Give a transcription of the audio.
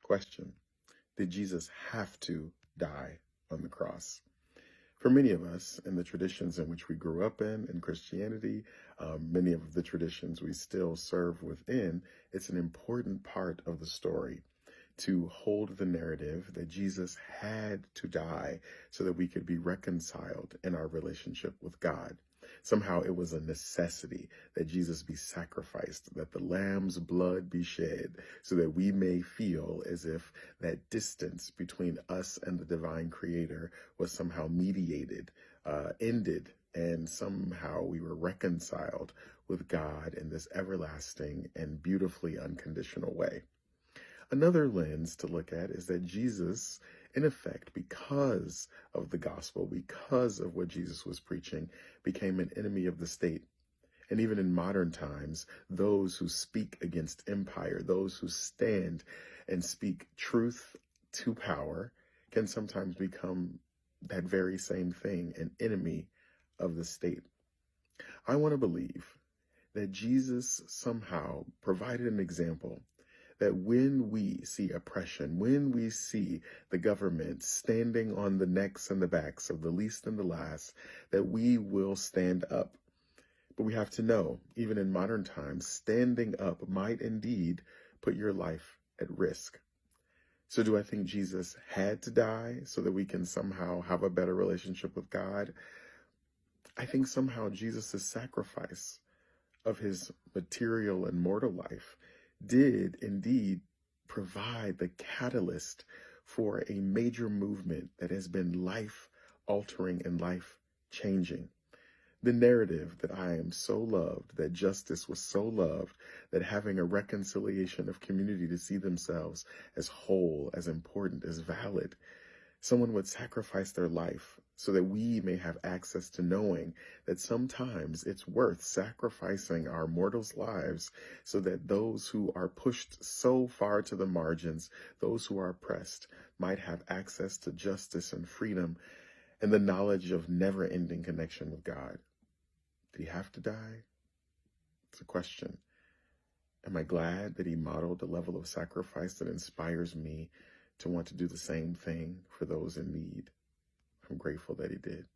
Question: did Jesus have to die on the cross? For many of us, in the traditions in which we grew up in Christianity, many of the traditions we still serve within, it's an important part of the story to hold the narrative that Jesus had to die so that we could be reconciled in our relationship with God. Somehow it was a necessity that Jesus be sacrificed, that the lamb's blood be shed, so that we may feel as if that distance between us and the divine creator was somehow mediated, ended, and somehow we were reconciled with God in this everlasting and beautifully unconditional way. Another lens to look at is that Jesus, in effect, because of the gospel, because of what Jesus was preaching, became an enemy of the state. And even in modern times, those who speak against empire, those who stand and speak truth to power, can sometimes become that very same thing, an enemy of the state. I want to believe that Jesus somehow provided an example that when we see oppression, when we see the government standing on the necks and the backs of the least and the last, that we will stand up. But we have to know, even in modern times, standing up might indeed put your life at risk. So do I think Jesus had to die so that we can somehow have a better relationship with God? I think somehow Jesus' sacrifice of his material and mortal life did indeed provide the catalyst for a major movement that has been life-altering and life-changing. The narrative that I am so loved, that justice was so loved, that having a reconciliation of community to see themselves as whole, as important, as valid, someone would sacrifice their life so that we may have access to knowing that sometimes it's worth sacrificing our mortals' lives so that those who are pushed so far to the margins, those who are oppressed, might have access to justice and freedom and the knowledge of never-ending connection with God. Did he have to die? It's a question. Am I glad that he modeled a level of sacrifice that inspires me to want to do the same thing for those in need? I'm grateful that he did.